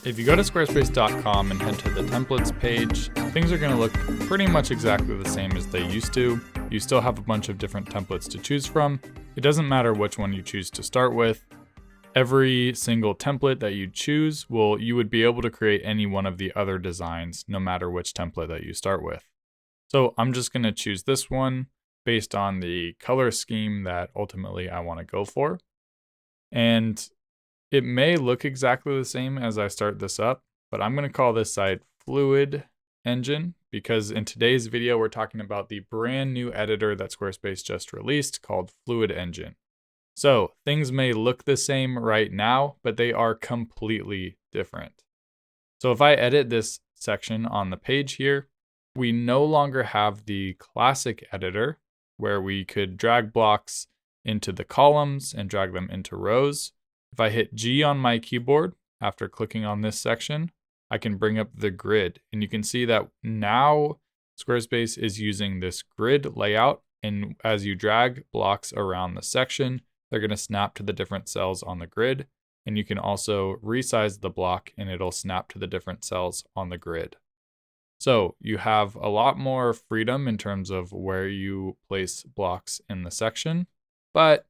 If you go to squarespace.com and head to the templates page, things are going to look pretty much exactly the same as they used to. You still have a bunch of different templates to choose from. It doesn't matter which one you choose to start with. Every single template that you choose, you would be able to create any one of the other designs, no matter which template that you start with. So I'm just going to choose this one based on the color scheme that ultimately I want to go for. And it may look exactly the same as I start this up, but I'm going to call this site Fluid Engine because in today's video, we're talking about the brand new editor that Squarespace just released called Fluid Engine. So things may look the same right now, but they are completely different. So if I edit this section on the page here, we no longer have the classic editor where we could drag blocks into the columns and drag them into rows. If I hit G on my keyboard after clicking on this section, I can bring up the grid. And you can see that now Squarespace is using this grid layout. And as you drag blocks around the section, they're going to snap to the different cells on the grid. And you can also resize the block and it'll snap to the different cells on the grid. So you have a lot more freedom in terms of where you place blocks in the section. But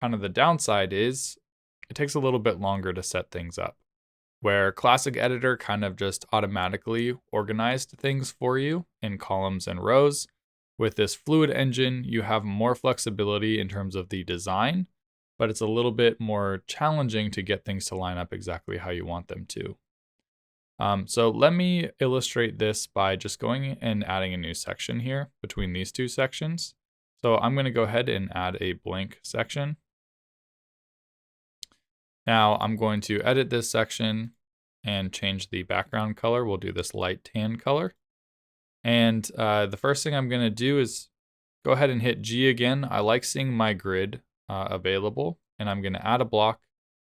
kind of the downside is it takes a little bit longer to set things up. Where Classic Editor kind of just automatically organized things for you in columns and rows, with this Fluid Engine, you have more flexibility in terms of the design, but it's a little bit more challenging to get things to line up exactly how you want them to. So let me illustrate this by just going and adding a new section here between these two sections. So I'm going to go ahead and add a blank section. Now I'm going to edit this section and change the background color. We'll do this light tan color. And the first thing I'm going to do is go ahead and hit G again. I like seeing my grid available, and I'm going to add a block.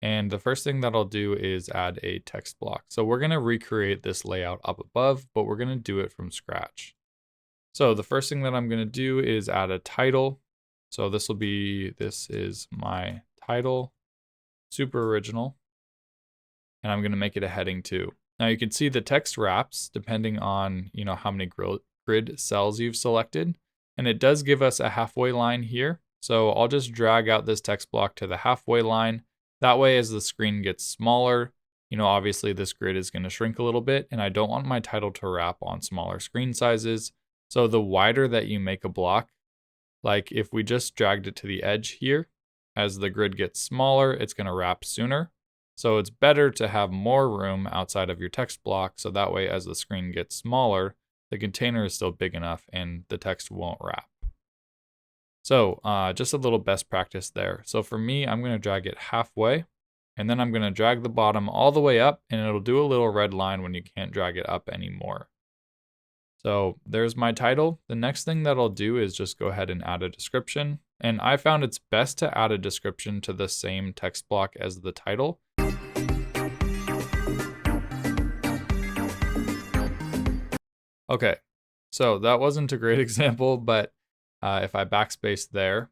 And the first thing that I'll do is add a text block. So we're going to recreate this layout up above, but we're going to do it from scratch. So the first thing that I'm going to do is add a title. So this is my title. Super original, and I'm going to make it a heading too. Now you can see the text wraps depending on how many grid cells you've selected, and it does give us a halfway line here. So I'll just drag out this text block to the halfway line. That way, as the screen gets smaller, obviously this grid is going to shrink a little bit, and I don't want my title to wrap on smaller screen sizes. So the wider that you make a block, like if we just dragged it to the edge here, as the grid gets smaller, it's going to wrap sooner. So it's better to have more room outside of your text block, so that way as the screen gets smaller, the container is still big enough and the text won't wrap. So just a little best practice there. So for me, I'm going to drag it halfway, and then I'm going to drag the bottom all the way up, and it'll do a little red line when you can't drag it up anymore. So there's my title. The next thing that I'll do is just go ahead and add a description. And I found it's best to add a description to the same text block as the title. Okay, so that wasn't a great example, but if I backspace there,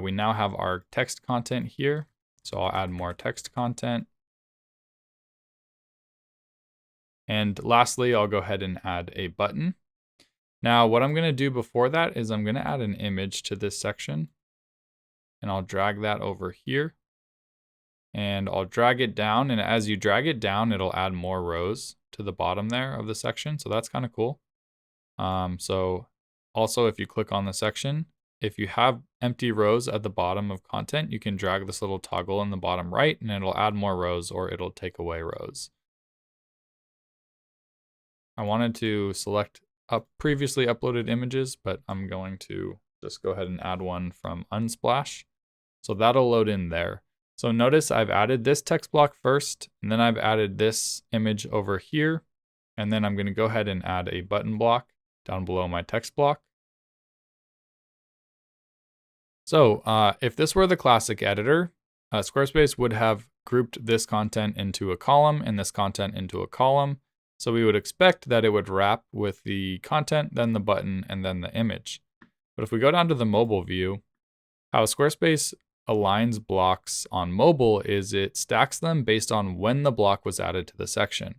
we now have our text content here. So I'll add more text content. And lastly, I'll go ahead and add a button. Now, what I'm going to do before that is I'm going to add an image to this section, and I'll drag that over here, and I'll drag it down. And as you drag it down, it'll add more rows to the bottom there of the section. So that's kind of cool. So also, if you click on the section, if you have empty rows at the bottom of content, you can drag this little toggle in the bottom right, and it'll add more rows or it'll take away rows. I wanted to select previously uploaded images, but I'm going to just go ahead and add one from Unsplash. So that'll load in there. So notice I've added this text block first, and then I've added this image over here. And then I'm going to go ahead and add a button block down below my text block. So if this were the classic editor, Squarespace would have grouped this content into a column and this content into a column. So we would expect that it would wrap with the content, then the button, and then the image. But if we go down to the mobile view, how Squarespace aligns blocks on mobile is it stacks them based on when the block was added to the section.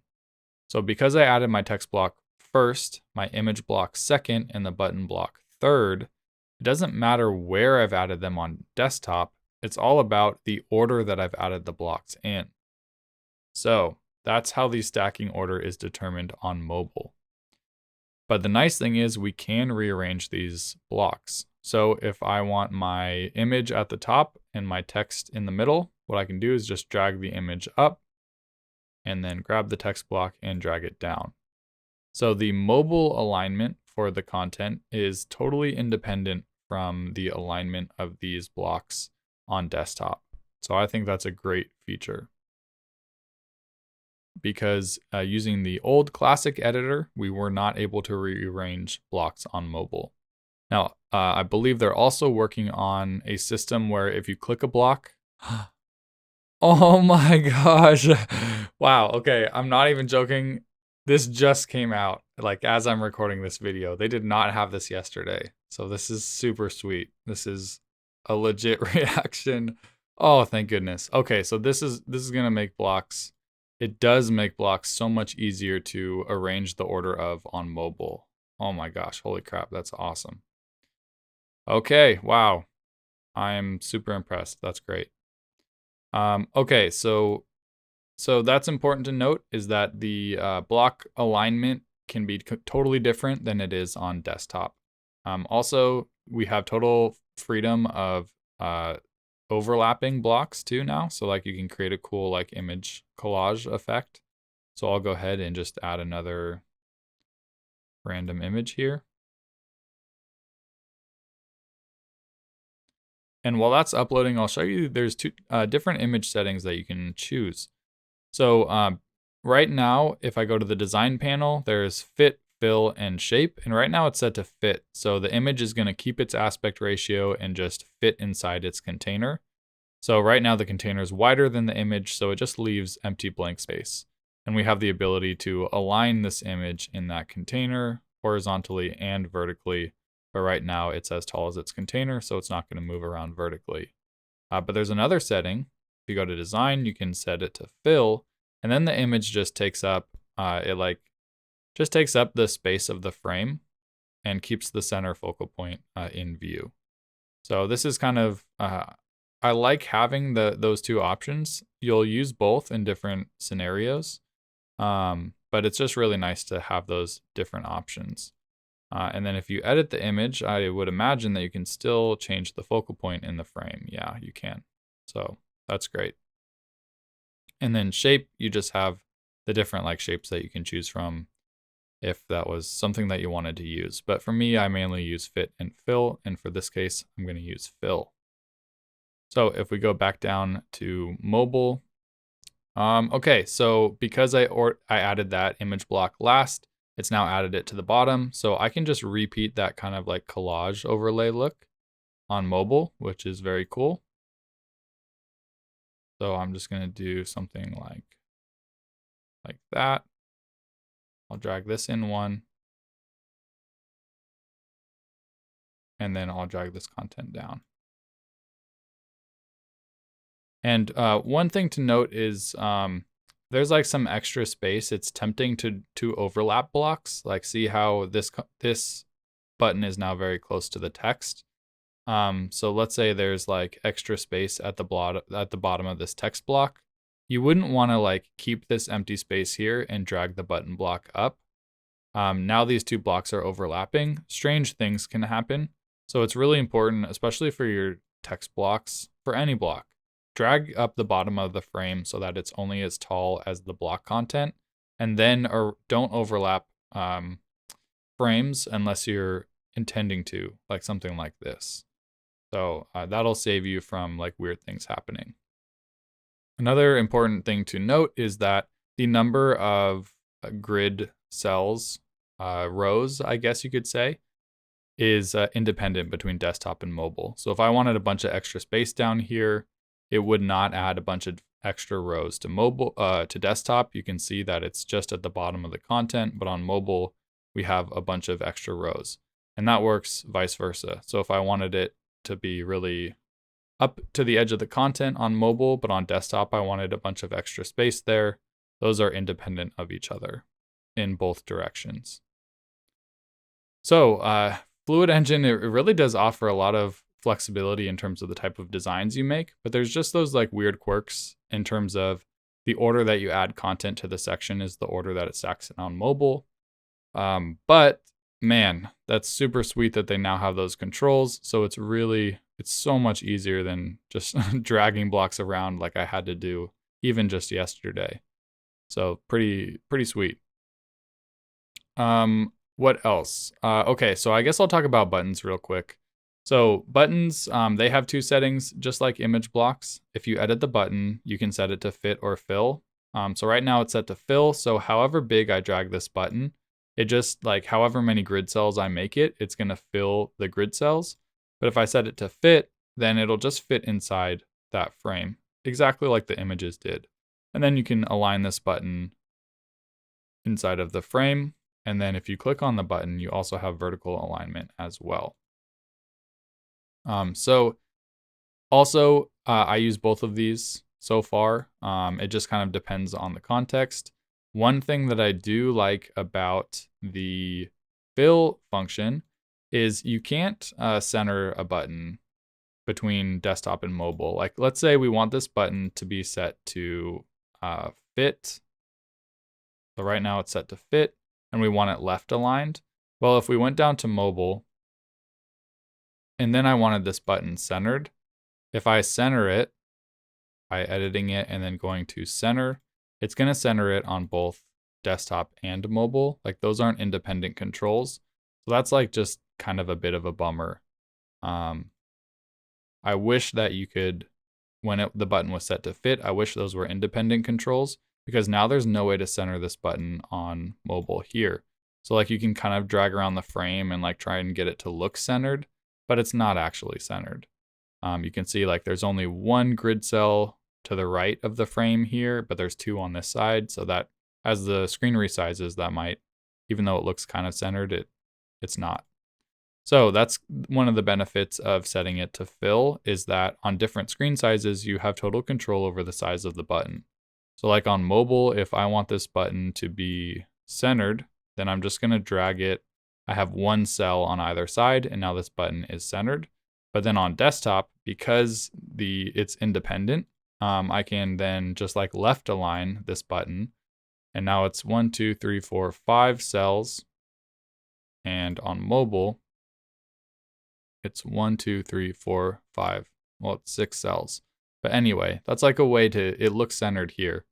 So because I added my text block first, my image block second, and the button block third, it doesn't matter where I've added them on desktop. It's all about the order that I've added the blocks in. So that's how the stacking order is determined on mobile. But the nice thing is we can rearrange these blocks. So if I want my image at the top and my text in the middle, what I can do is just drag the image up and then grab the text block and drag it down. So the mobile alignment for the content is totally independent from the alignment of these blocks on desktop. So I think that's a great feature. Because using the old classic editor, we were not able to rearrange blocks on mobile. Now, I believe they're also working on a system where if you click a block, oh my gosh, wow, okay, I'm not even joking. This just came out, like as I'm recording this video. They did not have this yesterday, so this is super sweet. This is a legit reaction. Oh, thank goodness. Okay, so this is gonna make blocks. It does make blocks so much easier to arrange the order of on mobile. Oh my gosh, holy crap, that's awesome. Okay, wow. I'm super impressed. That's great. Okay, so that's important to note is that the block alignment can be totally different than it is on desktop. Also, we have total freedom of overlapping blocks too now. So like you can create a cool like image collage effect. So I'll go ahead and just add another random image here. And while that's uploading, I'll show you there's two different image settings that you can choose. So right now, if I go to the design panel, there's fit, fill, and shape. And right now it's set to fit. So the image is going to keep its aspect ratio and just fit inside its container. So right now the container is wider than the image, so it just leaves empty blank space. And we have the ability to align this image in that container horizontally and vertically. But right now it's as tall as its container, so it's not going to move around vertically. But there's another setting. If you go to design, you can set it to fill, and then the image just takes up, just takes up the space of the frame and keeps the center focal point in view. So this is kind of, I like having those two options. You'll use both in different scenarios, but it's just really nice to have those different options. And then if you edit the image, I would imagine that you can still change the focal point in the frame. Yeah, you can. So that's great. And then shape, you just have the different like shapes that you can choose from if that was something that you wanted to use. But for me, I mainly use fit and fill. And for this case, I'm going to use fill. So if we go back down to mobile, okay, so because I added that image block last, it's now added it to the bottom. So I can just repeat that kind of like collage overlay look on mobile, which is very cool. So I'm just going to do something like that. I'll drag this in one. And then I'll drag this content down. And one thing to note is there's like some extra space. It's tempting to overlap blocks. Like see how this button is now very close to the text. So let's say there's like extra space at the bottom of this text block. You wouldn't want to like keep this empty space here and drag the button block up. Now these two blocks are overlapping. Strange things can happen. So it's really important, especially for your text blocks, for any block. Drag up the bottom of the frame so that it's only as tall as the block content, and then don't overlap frames unless you're intending to, like something like this. So that'll save you from like weird things happening. Another important thing to note is that the number of grid cells, rows, I guess you could say, is independent between desktop and mobile. So if I wanted a bunch of extra space down here, it would not add a bunch of extra rows to mobile, to desktop. You can see that it's just at the bottom of the content, but on mobile, we have a bunch of extra rows, and that works vice versa. So if I wanted it to be really up to the edge of the content on mobile, but on desktop, I wanted a bunch of extra space there. Those are independent of each other in both directions. So Fluid Engine, it really does offer a lot of flexibility in terms of the type of designs you make, but there's just those like weird quirks in terms of the order that you add content to the section is the order that it stacks it on mobile. But man, that's super sweet that they now have those controls. So it's so much easier than just dragging blocks around like I had to do even just yesterday. So pretty sweet. What else? Okay, so I guess I'll talk about buttons real quick. So buttons, they have two settings, just like image blocks. If you edit the button, you can set it to fit or fill. So right now it's set to fill. So however big I drag this button, it just like however many grid cells I make it, it's gonna fill the grid cells. But if I set it to fit, then it'll just fit inside that frame, exactly like the images did. And then you can align this button inside of the frame. And then if you click on the button, you also have vertical alignment as well. So also, I use both of these so far. It just kind of depends on the context. One thing that I do like about the fill function is you can't center a button between desktop and mobile. Like let's say we want this button to be set to fit. So right now it's set to fit and we want it left aligned. Well, if we went down to mobile and then I wanted this button centered, if I center it by editing it and then going to center, it's going to center it on both desktop and mobile. Like those aren't independent controls. So that's like just kind of a bit of a bummer. I wish that you could, when the button was set to fit, I wish those were independent controls because now there's no way to center this button on mobile here. So like you can kind of drag around the frame and like try and get it to look centered, but it's not actually centered. You can see like there's only one grid cell to the right of the frame here, but there's two on this side. So that as the screen resizes, that might, even though it looks kind of centered, it's not. So that's one of the benefits of setting it to fill is that on different screen sizes, you have total control over the size of the button. So like on mobile, if I want this button to be centered, then I'm just gonna drag it. I have one cell on either side and now this button is centered. But then on desktop, because it's independent, I can then just like left align this button. And now it's 1, 2, 3, 4, 5 cells. And on mobile, it's 1, 2, 3, 4, 5. Well, it's 6 cells. But anyway, that's like a way it looks centered here,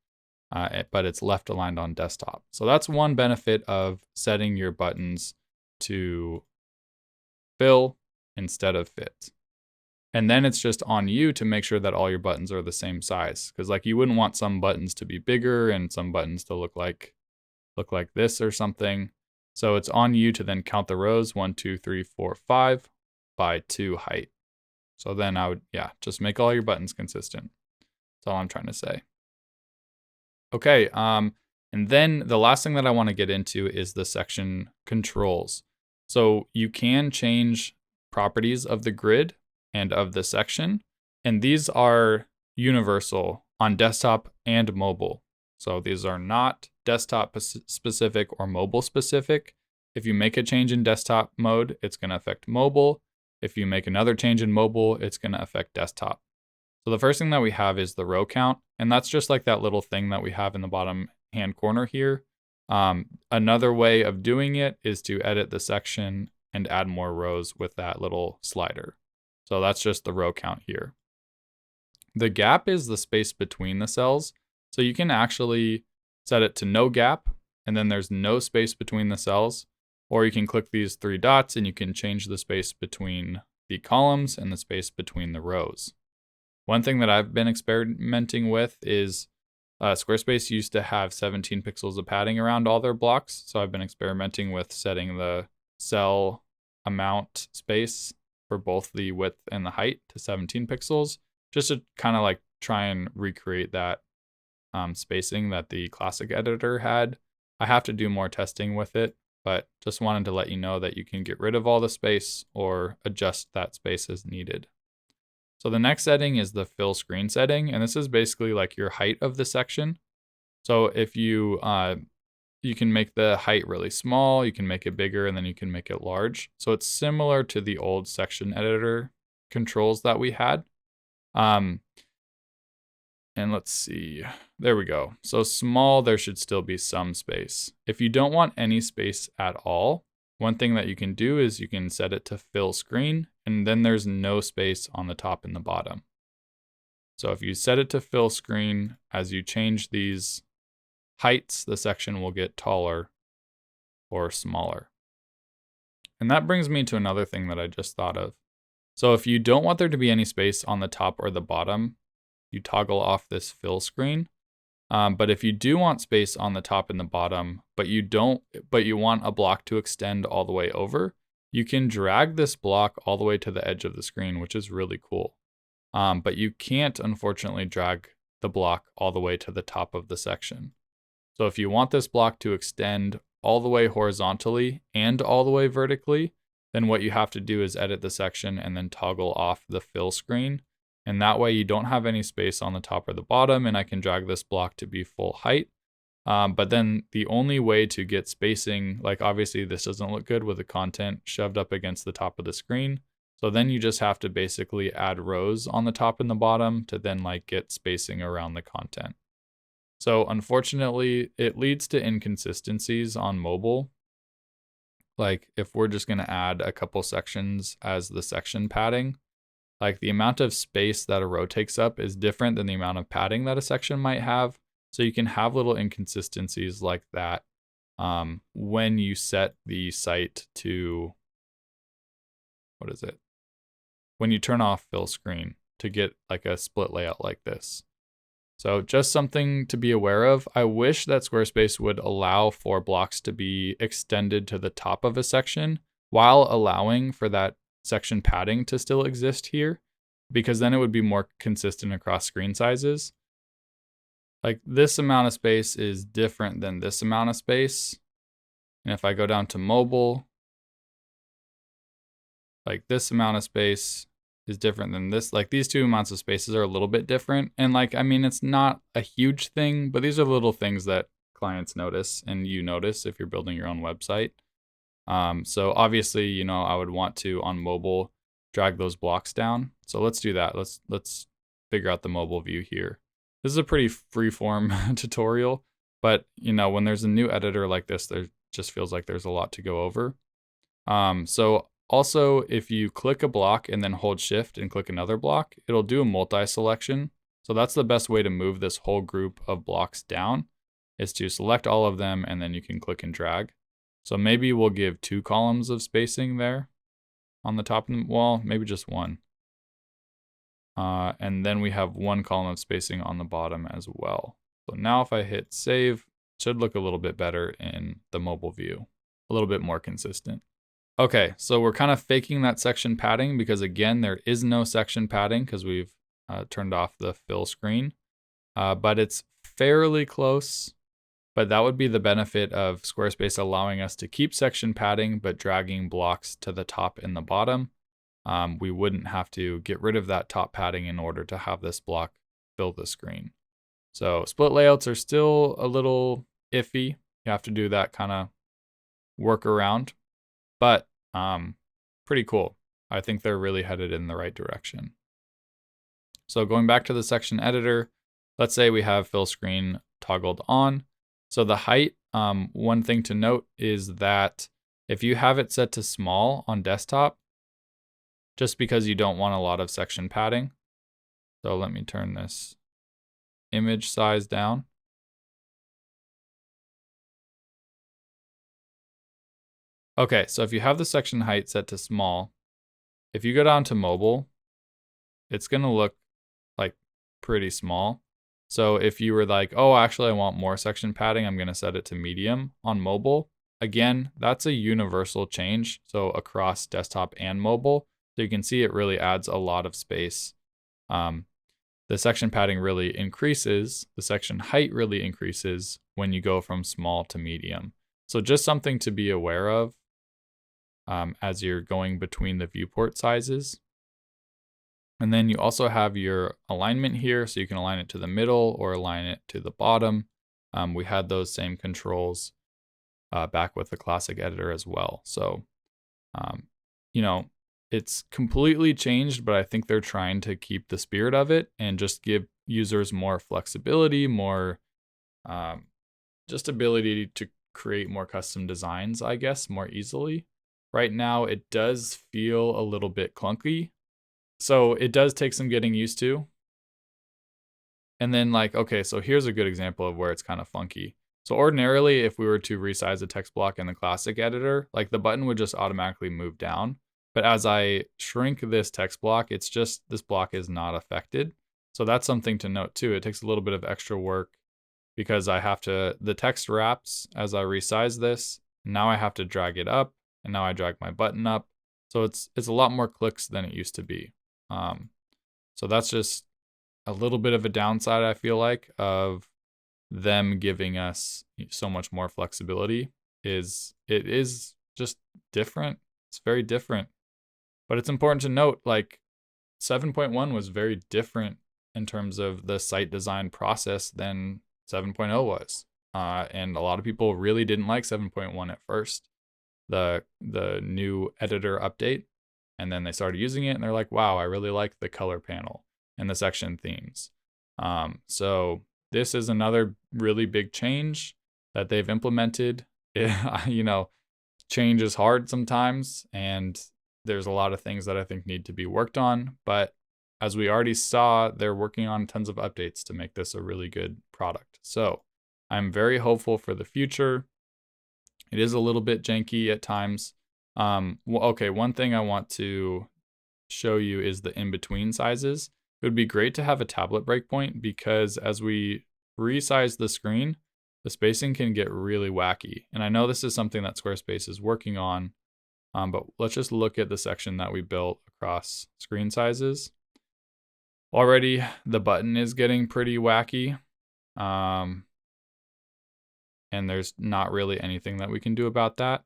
but it's left aligned on desktop. So that's one benefit of setting your buttons to fill instead of fit. And then it's just on you to make sure that all your buttons are the same size. Because like you wouldn't want some buttons to be bigger and some buttons to look like this or something. So it's on you to then count the rows 1, 2, 3, 4, 5 by 2 height. So then I would, just make all your buttons consistent. That's all I'm trying to say. Okay, and then the last thing that I want to get into is the section controls. So you can change properties of the grid and of the section, and these are universal on desktop and mobile. So these are not desktop specific or mobile specific. If you make a change in desktop mode, it's going to affect mobile. If you make another change in mobile, it's going to affect desktop. So the first thing that we have is the row count, and that's just like that little thing that we have in the bottom hand corner here. Another way of doing it is to edit the section and add more rows with that little slider. So that's just the row count here. The gap is the space between the cells. So you can actually set it to no gap, and then there's no space between the cells. Or you can click these 3 dots and you can change the space between the columns and the space between the rows. One thing that I've been experimenting with is Squarespace used to have 17 pixels of padding around all their blocks. So I've been experimenting with setting the cell amount space for both the width and the height to 17 pixels, just to kind of like try and recreate that spacing that the classic editor had. I have to do more testing with it, but just wanted to let you know that you can get rid of all the space or adjust that space as needed. So the next setting is the fill screen setting, and this is basically like your height of the section. So if you can make the height really small, you can make it bigger, and then you can make it large. So it's similar to the old section editor controls that we had. And let's see, there we go. So small, there should still be some space. If you don't want any space at all, one thing that you can do is you can set it to fill screen, and then there's no space on the top and the bottom. So if you set it to fill screen, as you change these heights, the section will get taller or smaller. And that brings me to another thing that I just thought of. So if you don't want there to be any space on the top or the bottom, you toggle off this fill screen. But if you do want space on the top and the bottom, but you want a block to extend all the way over, you can drag this block all the way to the edge of the screen, which is really cool. But you can't, unfortunately, drag the block all the way to the top of the section. So if you want this block to extend all the way horizontally and all the way vertically, then what you have to do is edit the section and then toggle off the fill screen. And that way you don't have any space on the top or the bottom, and I can drag this block to be full height. But then the only way to get spacing, like obviously this doesn't look good with the content shoved up against the top of the screen. So then you just have to basically add rows on the top and the bottom to then like get spacing around the content. So unfortunately, it leads to inconsistencies on mobile. Like if we're just gonna add a couple sections as the section padding, like the amount of space that a row takes up is different than the amount of padding that a section might have. So you can have little inconsistencies like that when you set the site to, when you turn off fill screen to get like a split layout like this. So just something to be aware of. I wish that Squarespace would allow for blocks to be extended to the top of a section while allowing for that section padding to still exist here, because then it would be more consistent across screen sizes. Like this amount of space is different than this amount of space. And if I go down to mobile, like this amount of space is different than this. Like these two amounts of spaces are a little bit different. And like, I mean, it's not a huge thing, but these are little things that clients notice and you notice if you're building your own website. So obviously, you know, I would want to on mobile drag those blocks down. So let's do that. Let's figure out the mobile view here. This is a pretty freeform tutorial, but you know, when there's a new editor like this, there just feels like there's a lot to go over. So also, if you click a block and then hold shift and click another block, it'll do a multi-selection. So that's the best way to move this whole group of blocks down, is to select all of them and then you can click and drag. So maybe we'll give 2 columns of spacing there on the top of the wall, maybe just 1. And then we have 1 column of spacing on the bottom as well. So now if I hit save, it should look a little bit better in the mobile view, a little bit more consistent. Okay, so we're kind of faking that section padding because again, there is no section padding because we've turned off the fill screen, but it's fairly close. But that would be the benefit of Squarespace allowing us to keep section padding, but dragging blocks to the top and the bottom. We wouldn't have to get rid of that top padding in order to have this block fill the screen. So split layouts are still a little iffy. You have to do that kind of workaround, but pretty cool. I think they're really headed in the right direction. So going back to the section editor, let's say we have fill screen toggled on. So the height, one thing to note is that if you have it set to small on desktop, just because you don't want a lot of section padding. So let me turn this image size down. Okay, so if you have the section height set to small, if you go down to mobile, it's gonna look like pretty small. So if you were like, oh, actually I want more section padding, I'm gonna set it to medium on mobile. Again, that's a universal change, so across desktop and mobile. So you can see it really adds a lot of space. The section padding really increases, the section height really increases when you go from small to medium. So just something to be aware of as you're going between the viewport sizes. And then you also have your alignment here, so you can align it to the middle or align it to the bottom. We had those same controls back with the classic editor as well. So, you know, it's completely changed, but I think they're trying to keep the spirit of it and just give users more flexibility, more just ability to create more custom designs, I guess, more easily. Right now, it does feel a little bit clunky. So it does take some getting used to. And then like, okay, so here's a good example of where it's kind of funky. So ordinarily, if we were to resize the text block in the classic editor, like the button would just automatically move down. But as I shrink this text block, it's just, this block is not affected. So that's something to note too. It takes a little bit of extra work because I have to, the text wraps as I resize this. Now I have to drag it up, and now I drag my button up. So it's a lot more clicks than it used to be. So that's just a little bit of a downside, I feel like, of them giving us so much more flexibility. It is just different. It's very different. But it's important to note, like 7.1 was very different in terms of the site design process than 7.0 was. And a lot of people really didn't like 7.1 at first, the new editor update. And then they started using it and they're like, wow, I really like the color panel and the section themes. So this is another really big change that they've implemented. You know, change is hard sometimes, and there's a lot of things that I think need to be worked on. But as we already saw, they're working on tons of updates to make this a really good product. So I'm very hopeful for the future. It is a little bit janky at times. Okay, one thing I want to show you is the in-between sizes. It would be great to have a tablet breakpoint, because as we resize the screen, the spacing can get really wacky. And I know this is something that Squarespace is working on, but let's just look at the section that we built across screen sizes. Already, the button is getting pretty wacky. And there's not really anything that we can do about that.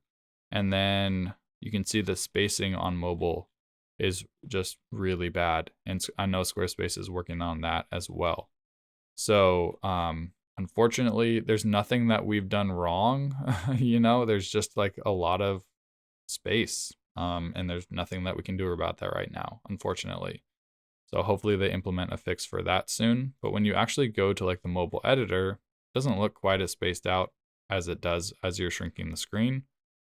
And then you can see the spacing on mobile is just really bad. And I know Squarespace is working on that as well. So unfortunately, there's nothing that we've done wrong. You know, there's just like a lot of space. And there's nothing that we can do about that right now, unfortunately. So hopefully they implement a fix for that soon. But when you actually go to like the mobile editor, it doesn't look quite as spaced out as it does as you're shrinking the screen.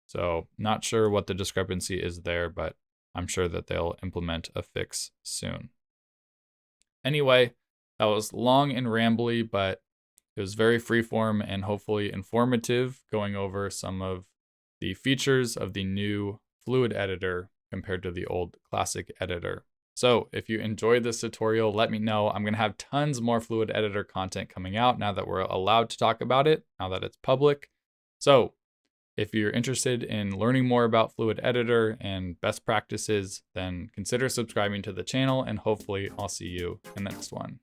So not sure what the discrepancy is there, but I'm sure that they'll implement a fix soon. Anyway, that was long and rambly, but it was very freeform and hopefully informative, going over some of the features of the new Fluid editor compared to the old classic editor. So if you enjoyed this tutorial, let me know. I'm going to have tons more Fluid editor content coming out now that we're allowed to talk about it, now that it's public. So if you're interested in learning more about Fluid editor and best practices, then consider subscribing to the channel, and hopefully I'll see you in the next one.